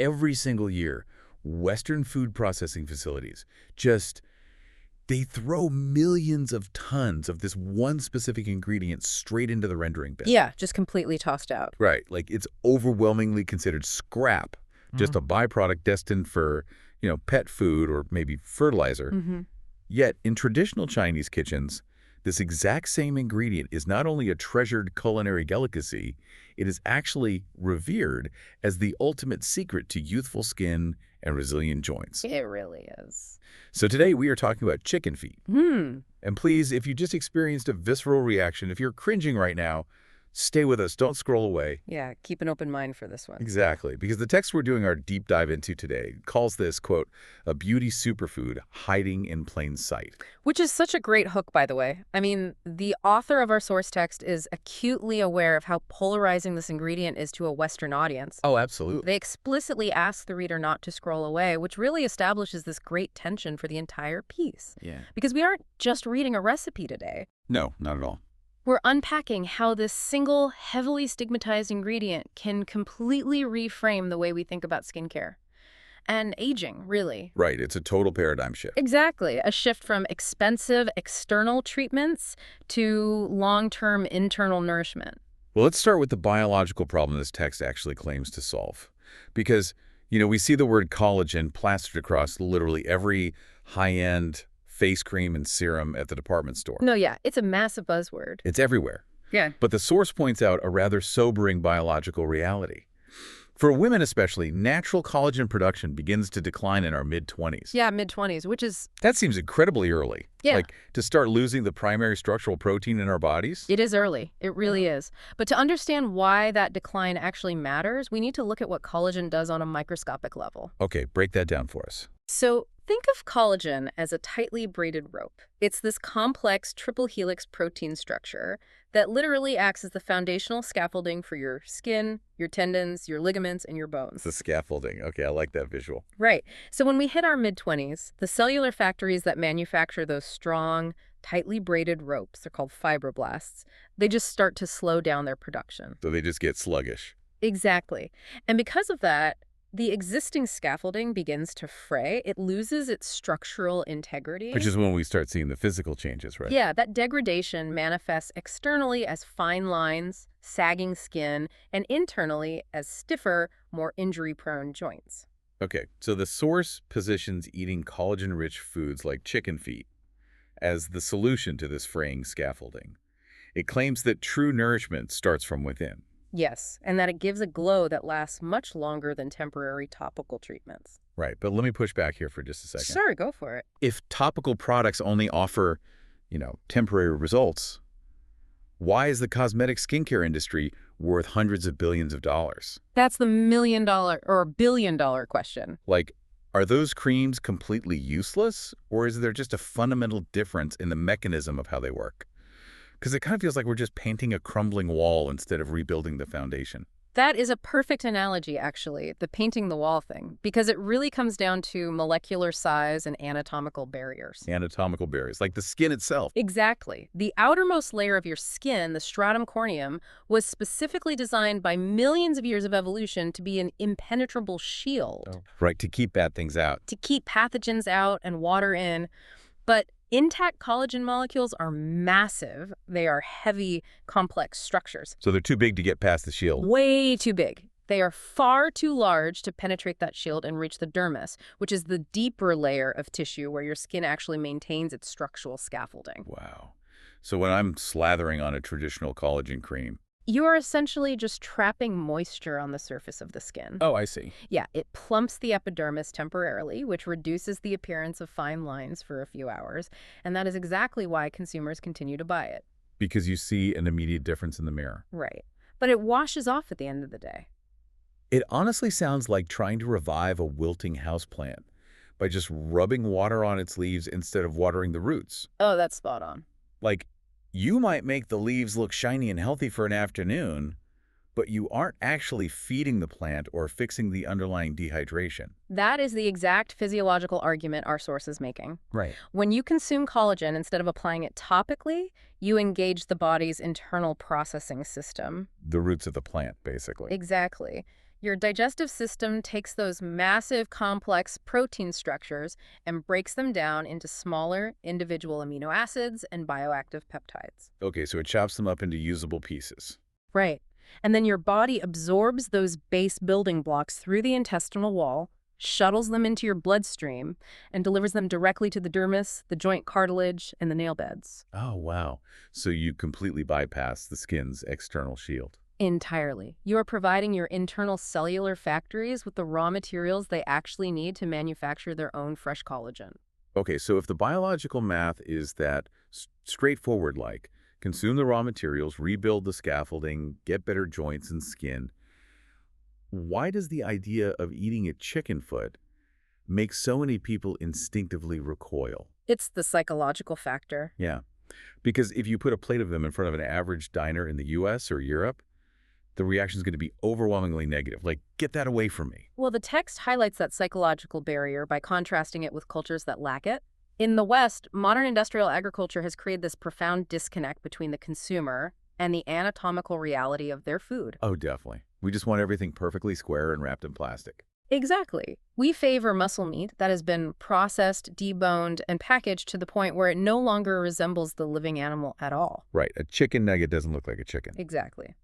every single year, Western food processing facilities they throw millions of tons of this one specific ingredient straight into the rendering bin. Yeah, just completely tossed out. Right. Like it's overwhelmingly considered scrap, just a byproduct destined for, pet food or maybe fertilizer. Yet in traditional Chinese kitchens, this exact same ingredient is not only a treasured culinary delicacy, it is actually revered as the ultimate secret to youthful skin and resilient joints. It really is. So today we are talking about chicken feet. And please, if you just experienced a visceral reaction, if you're cringing right now, stay with us. Don't scroll away. Yeah, keep an open mind for this one. Exactly, because the text we're doing our deep dive into today calls this, quote, a beauty superfood hiding in plain sight. Which is such a great hook, by the way. I mean, the author of our source text is acutely aware of how polarizing this ingredient is to a Western audience. Oh, absolutely. They explicitly ask the reader not to scroll away, which really establishes this great tension for the entire piece. Yeah. Because we aren't just reading a recipe today. No, not at all. We're unpacking how this single, heavily stigmatized ingredient can completely reframe the way we think about skincare. And aging, really. Right, it's a total paradigm shift. Exactly. A shift from expensive external treatments to long-term internal nourishment. Well, let's start with the biological problem this text actually claims to solve. Because, we see the word collagen plastered across literally every high-end face cream and serum at the department store. No, yeah, it's a massive buzzword. It's everywhere. Yeah. But the source points out a rather sobering biological reality. For women especially, natural collagen production begins to decline in our mid-20s. Yeah, mid-20s, which is... That seems incredibly early. Yeah. Like, to start losing the primary structural protein in our bodies? It is early. It really is. But to understand why that decline actually matters, we need to look at what collagen does on a microscopic level. Okay, break that down for us. So think of collagen as a tightly braided rope. It's this complex triple-helix protein structure that literally acts as the foundational scaffolding for your skin, your tendons, your ligaments, and your bones. The scaffolding. Okay, I like that visual. Right. So when we hit our mid-20s, the cellular factories that manufacture those strong, tightly braided ropes, they're called fibroblasts, they just start to slow down their production. So they just get sluggish. Exactly. And because of that, the existing scaffolding begins to fray. It loses its structural integrity. Which is when we start seeing the physical changes, right? Yeah, that degradation manifests externally as fine lines, sagging skin, and internally as stiffer, more injury-prone joints. Okay, so the source positions eating collagen-rich foods like chicken feet as the solution to this fraying scaffolding. It claims that true nourishment starts from within. Yes, and that it gives a glow that lasts much longer than temporary topical treatments. Right, but let me push back here for just a second. Sure, go for it. If topical products only offer, temporary results, why is the cosmetic skincare industry worth hundreds of billions of dollars? That's the million-dollar or billion-dollar question. Like, are those creams completely useless, or is there just a fundamental difference in the mechanism of how they work? Because it kind of feels like we're just painting a crumbling wall instead of rebuilding the foundation. That is a perfect analogy, actually, the painting the wall thing, because it really comes down to molecular size and anatomical barriers. Anatomical barriers, like the skin itself. Exactly. The outermost layer of your skin, the stratum corneum, was specifically designed by millions of years of evolution to be an impenetrable shield. Oh. Right, to keep bad things out. To keep pathogens out and water in. But intact collagen molecules are massive. They are heavy, complex structures. So they're too big to get past the shield. Way too big. They are far too large to penetrate that shield and reach the dermis, which is the deeper layer of tissue where your skin actually maintains its structural scaffolding. Wow. So when I'm slathering on a traditional collagen cream, You are essentially just trapping moisture on the surface of the skin. oh, I see. Yeah, it plumps the epidermis temporarily, which reduces the appearance of fine lines for a few hours, and that is exactly why consumers continue to buy it. Because you see an immediate difference in the mirror. Right. But it washes off at the end of the day. It honestly sounds like trying to revive a wilting houseplant by just rubbing water on its leaves instead of watering the roots. Oh, that's spot on. Like, you might make the leaves look shiny and healthy for an afternoon, but you aren't actually feeding the plant or fixing the underlying dehydration. That is the exact physiological argument our source is making. Right. When you consume collagen, instead of applying it topically, you engage the body's internal processing system. The roots of the plant, basically. Exactly. Your digestive system takes those massive, complex protein structures and breaks them down into smaller, individual amino acids and bioactive peptides. Okay, so it chops them up into usable pieces. Right. And then your body absorbs those base building blocks through the intestinal wall, shuttles them into your bloodstream, and delivers them directly to the dermis, the joint cartilage, and the nail beds. Oh, wow. So you completely bypass the skin's external shield. Entirely. You are providing your internal cellular factories with the raw materials they actually need to manufacture their own fresh collagen. Okay, so if the biological math is that straightforward like, consume the raw materials, rebuild the scaffolding, get better joints and skin, why does the idea of eating a chicken foot make so many people instinctively recoil? It's the psychological factor. Yeah, because if you put a plate of them in front of an average diner in the US or Europe, the reaction is going to be overwhelmingly negative. Like, get that away from me. Well, the text highlights that psychological barrier by contrasting it with cultures that lack it. In the West, modern industrial agriculture has created this profound disconnect between the consumer and the anatomical reality of their food. Oh, definitely. We just want everything perfectly square and wrapped in plastic. Exactly. We favor muscle meat that has been processed, deboned, and packaged to the point where it no longer resembles the living animal at all. Right. A chicken nugget doesn't look like a chicken. Exactly.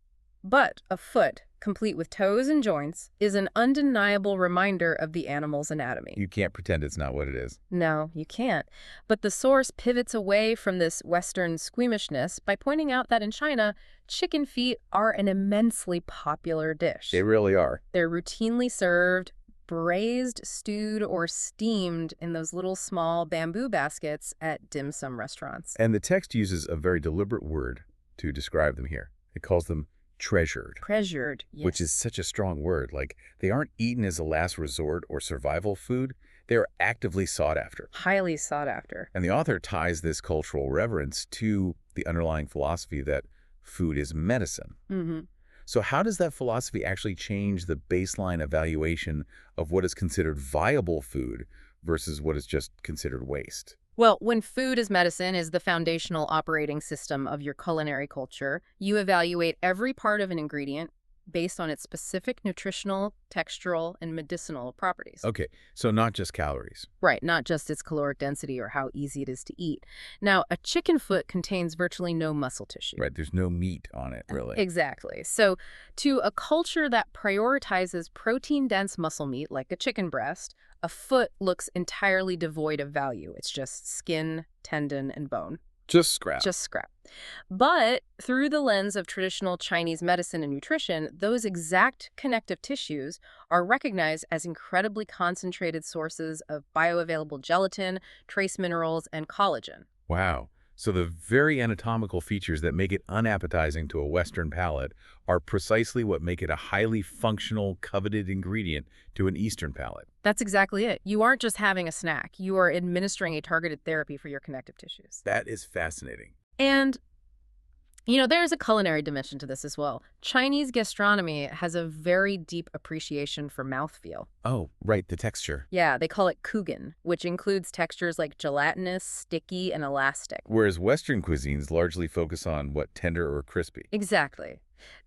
But a foot, complete with toes and joints, is an undeniable reminder of the animal's anatomy. You can't pretend it's not what it is. No, you can't. But the source pivots away from this Western squeamishness by pointing out that in China, chicken feet are an immensely popular dish. They really are. They're routinely served, braised, stewed, or steamed in those little small bamboo baskets at dim sum restaurants. And the text uses a very deliberate word to describe them here. It calls them treasured. Treasured, yes. Which is such a strong word. Like, they aren't eaten as a last resort or survival food. They're actively sought after. Highly sought after. And the author ties this cultural reverence to the underlying philosophy that food is medicine. Mm-hmm. So how does that philosophy actually change the baseline evaluation of what is considered viable food versus what is just considered waste? Well, when food as medicine is the foundational operating system of your culinary culture, you evaluate every part of an ingredient based on its specific nutritional, textural, and medicinal properties. Okay, so not just calories. Right, not just its caloric density or how easy it is to eat. Now, a chicken foot contains virtually no muscle tissue. Right, there's no meat on it, really. Exactly. So, to a culture that prioritizes protein-dense muscle meat like a chicken breast, a foot looks entirely devoid of value. It's just skin, tendon, and bone. Just scrap. Just scrap. But through the lens of traditional Chinese medicine and nutrition, those exact connective tissues are recognized as incredibly concentrated sources of bioavailable gelatin, trace minerals, and collagen. Wow. So the very anatomical features that make it unappetizing to a Western palate are precisely what make it a highly functional, coveted ingredient to an Eastern palate. That's exactly it. You aren't just having a snack. You are administering a targeted therapy for your connective tissues. That is fascinating. And, you know, there's a culinary dimension to this as well. Chinese gastronomy has a very deep appreciation for mouthfeel. Oh, right, the texture. Yeah, they call it Kugan, which includes textures like gelatinous, sticky, and elastic. Whereas Western cuisines largely focus on, what, tender or crispy? Exactly.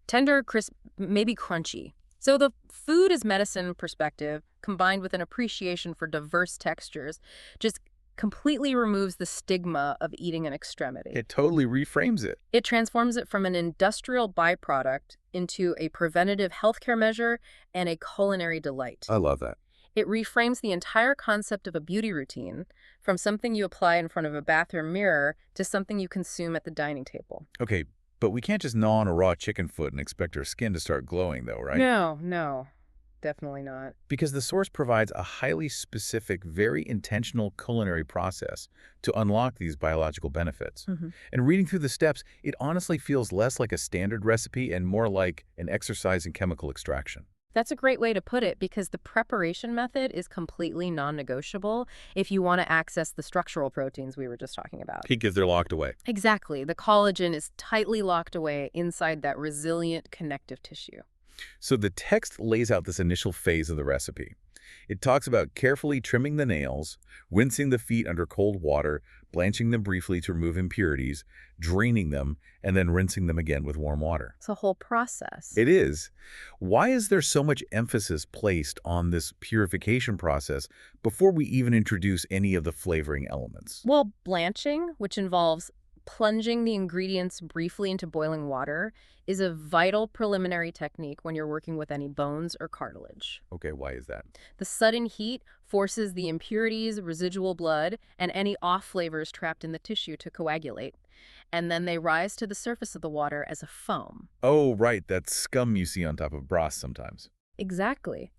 Tender, crisp, maybe crunchy. So the food as medicine perspective, combined with an appreciation for diverse textures, just completely removes the stigma of eating an extremity. It totally reframes it. It transforms it from an industrial byproduct into a preventative healthcare measure and a culinary delight. I love that. It reframes the entire concept of a beauty routine from something you apply in front of a bathroom mirror to something you consume at the dining table. Okay, but we can't just gnaw on a raw chicken foot and expect our skin to start glowing, though, right? No, definitely not. Because the source provides a highly specific, very intentional culinary process to unlock these biological benefits. And reading through the steps, it honestly feels less like a standard recipe and more like an exercise in chemical extraction. That's a great way to put it, because the preparation method is completely non-negotiable if you want to access the structural proteins we were just talking about. Because they're locked away. Exactly. The collagen is tightly locked away inside that resilient connective tissue. So the text lays out this initial phase of the recipe. It talks about carefully trimming the nails, rinsing the feet under cold water, blanching them briefly to remove impurities, draining them, and then rinsing them again with warm water. It's a whole process. It is. Why is there so much emphasis placed on this purification process before we even introduce any of the flavoring elements? Well, blanching, which involves plunging the ingredients briefly into boiling water, is a vital preliminary technique when you're working with any bones or cartilage. Okay, why is that? The sudden heat forces the impurities, residual blood, and any off flavors trapped in the tissue to coagulate, and then they rise to the surface of the water as a foam. Oh, right, that scum you see on top of broth sometimes. Exactly.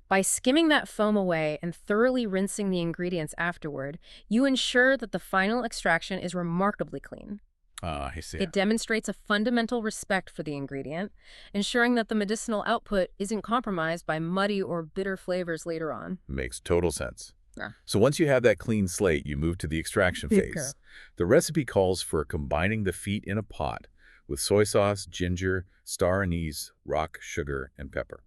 By skimming that foam away and thoroughly rinsing the ingredients afterward, you ensure that the final extraction is remarkably clean. I see. It demonstrates a fundamental respect for the ingredient, ensuring that the medicinal output isn't compromised by muddy or bitter flavors later on. Makes total sense. Yeah. So once you have that clean slate, you move to the extraction phase. The recipe calls for combining the feet in a pot with soy sauce, ginger, star anise, rock sugar, and pepper.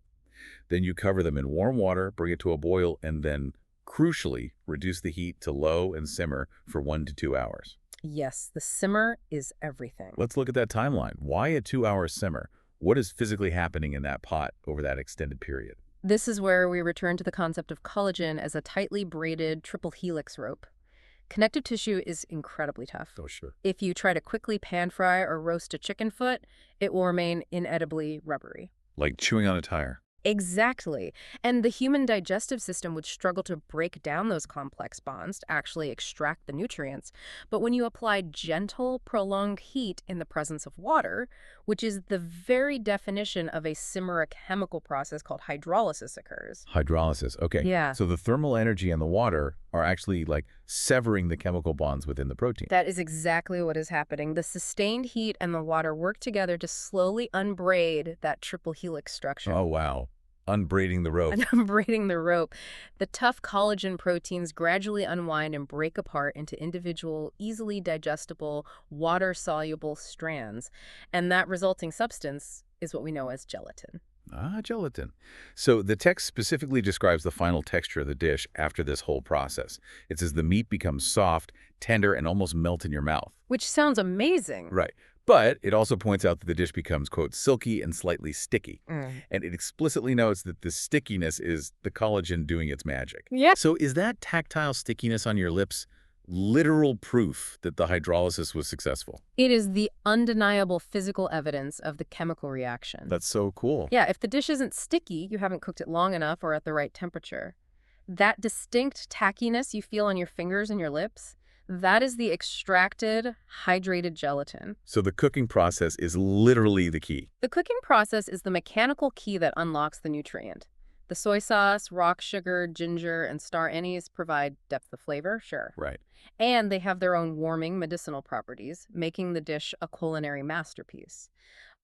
Then you cover them in warm water, bring it to a boil, and then, crucially, reduce the heat to low and simmer for 1 to 2 hours. Yes, the simmer is everything. Let's look at that timeline. Why a 2-hour simmer? What is physically happening in that pot over that extended period? This is where we return to the concept of collagen as a tightly braided triple-helix rope. Connective tissue is incredibly tough. Oh, sure. If you try to quickly pan-fry or roast a chicken foot, it will remain inedibly rubbery. Like chewing on a tire. Exactly. And the human digestive system would struggle to break down those complex bonds to actually extract the nutrients. But when you apply gentle, prolonged heat in the presence of water, which is the very definition of a simmer, a chemical process called hydrolysis occurs. Hydrolysis. Okay. Yeah. So the thermal energy and the water are actually like severing the chemical bonds within the protein. That is exactly what is happening. The sustained heat and the water work together to slowly unbraid that triple helix structure. Oh, wow. Unbraiding the rope. And unbraiding the rope. The tough collagen proteins gradually unwind and break apart into individual, easily digestible, water-soluble strands. And that resulting substance is what we know as gelatin. Ah, gelatin. So the text specifically describes the final texture of the dish after this whole process. It says the meat becomes soft, tender, and almost melt in your mouth. Which sounds amazing. Right. But it also points out that the dish becomes, quote, silky and slightly sticky. And it explicitly notes that the stickiness is the collagen doing its magic. Yeah. So is that tactile stickiness on your lips literal proof that the hydrolysis was successful? It is the undeniable physical evidence of the chemical reaction. That's so cool. Yeah, if the dish isn't sticky, you haven't cooked it long enough or at the right temperature. That distinct tackiness you feel on your fingers and your lips, that is the extracted, hydrated gelatin. So the cooking process is literally the key. The cooking process is the mechanical key that unlocks the nutrient. The soy sauce, rock sugar, ginger, and star anise provide depth of flavor, sure. Right. And they have their own warming medicinal properties, making the dish a culinary masterpiece.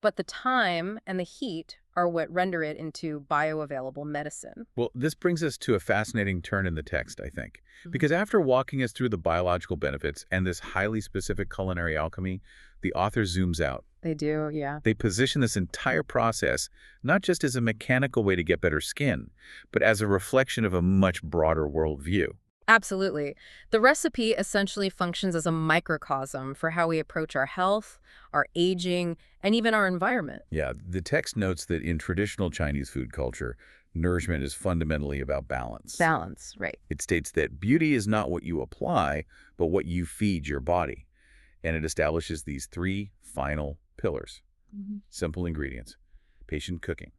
But the time and the heat are what render it into bioavailable medicine. Well, this brings us to a fascinating turn in the text, I think. Because after walking us through the biological benefits and this highly specific culinary alchemy, the author zooms out. They do, yeah. They position this entire process not just as a mechanical way to get better skin, but as a reflection of a much broader worldview. Absolutely. The recipe essentially functions as a microcosm for how we approach our health, our aging, and even our environment. Yeah, the text notes that in traditional Chinese food culture, nourishment is fundamentally about balance. Balance, right. It states that beauty is not what you apply, but what you feed your body. And it establishes these 3 final pillars. Simple ingredients, patient cooking,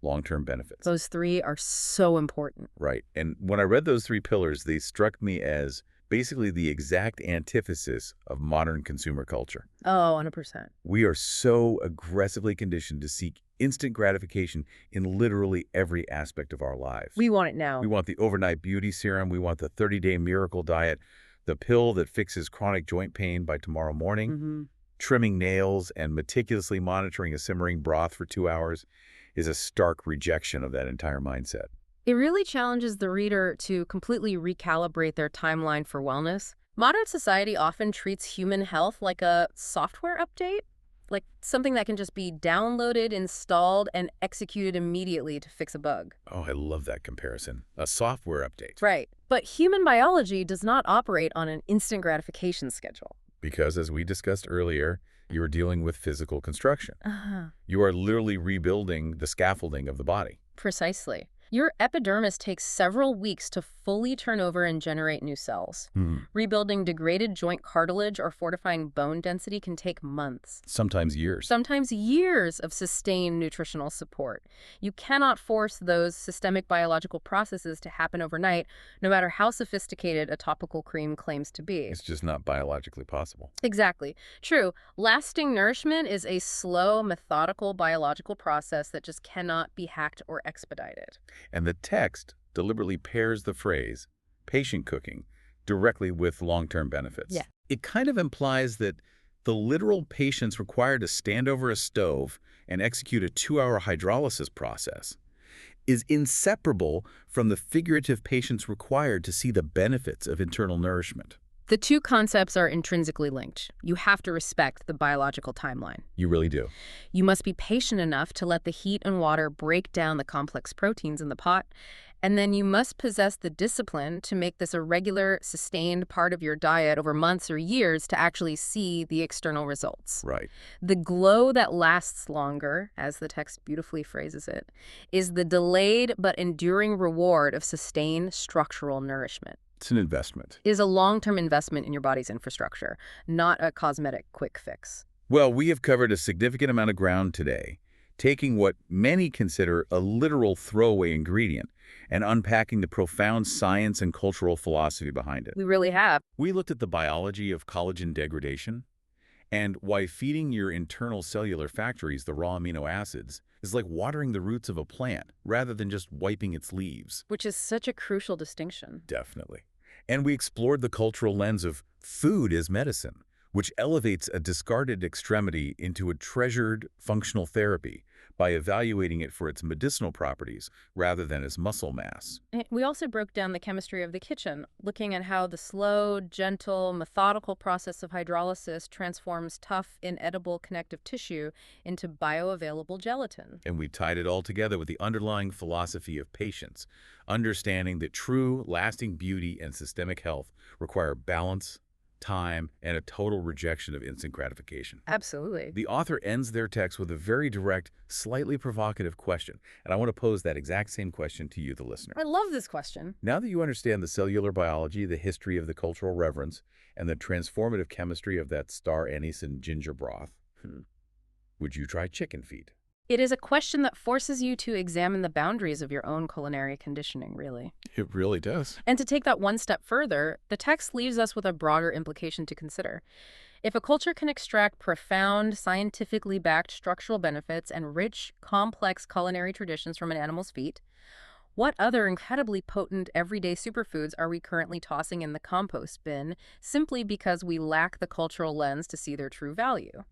long-term benefits. Those 3 are so important. Right. And when I read those 3 pillars, they struck me as basically the exact antithesis of modern consumer culture. Oh, 100%. We are so aggressively conditioned to seek instant gratification in literally every aspect of our lives. We want it now. We want the overnight beauty serum. We want the 30-day miracle diet, the pill that fixes chronic joint pain by tomorrow morning. Trimming nails and meticulously monitoring a simmering broth for 2 hours is a stark rejection of that entire mindset. It really challenges the reader to completely recalibrate their timeline for wellness. Modern society often treats human health like a software update. Like something that can just be downloaded, installed, and executed immediately to fix a bug. Oh, I love that comparison. A software update. Right. But human biology does not operate on an instant gratification schedule. Because as we discussed earlier, you are dealing with physical construction. Uh-huh. You are literally rebuilding the scaffolding of the body. Precisely. Your epidermis takes several weeks to fully turn over and generate new cells. Rebuilding degraded joint cartilage or fortifying bone density can take months. Sometimes years. Sometimes years of sustained nutritional support. You cannot force those systemic biological processes to happen overnight, no matter how sophisticated a topical cream claims to be. It's just not biologically possible. Exactly. True. Lasting nourishment is a slow, methodical biological process that just cannot be hacked or expedited. And the text deliberately pairs the phrase, patient cooking, directly with long-term benefits. Yeah. It kind of implies that the literal patience required to stand over a stove and execute a 2-hour hydrolysis process is inseparable from the figurative patience required to see the benefits of internal nourishment. The two concepts are intrinsically linked. You have to respect the biological timeline. You really do. You must be patient enough to let the heat and water break down the complex proteins in the pot, and then you must possess the discipline to make this a regular, sustained part of your diet over months or years to actually see the external results. Right. The glow that lasts longer, as the text beautifully phrases it, is the delayed but enduring reward of sustained structural nourishment. It's an investment. It is a long-term investment in your body's infrastructure, not a cosmetic quick fix. Well, we have covered a significant amount of ground today, taking what many consider a literal throwaway ingredient and unpacking the profound science and cultural philosophy behind it. We really have. We looked at the biology of collagen degradation and why feeding your internal cellular factories the raw amino acids is like watering the roots of a plant rather than just wiping its leaves. Which is such a crucial distinction. Definitely. And we explored the cultural lens of food as medicine, which elevates a discarded extremity into a treasured functional therapy by evaluating it for its medicinal properties rather than as muscle mass. We also broke down the chemistry of the kitchen, looking at how the slow, gentle, methodical process of hydrolysis transforms tough, inedible connective tissue into bioavailable gelatin. And we tied it all together with the underlying philosophy of patience, understanding that true, lasting beauty and systemic health require balance, time, and a total rejection of instant gratification. Absolutely. The author ends their text with a very direct, slightly provocative question, and I want to pose that exact same question to you, the listener. I love this question. Now that you understand the cellular biology, the history of the cultural reverence, and the transformative chemistry of that star anise and ginger broth, would you try chicken feet? It is a question that forces you to examine the boundaries of your own culinary conditioning, really. It really does. And to take that one step further, the text leaves us with a broader implication to consider. If a culture can extract profound, scientifically backed structural benefits and rich, complex culinary traditions from an animal's feet, what other incredibly potent everyday superfoods are we currently tossing in the compost bin simply because we lack the cultural lens to see their true value?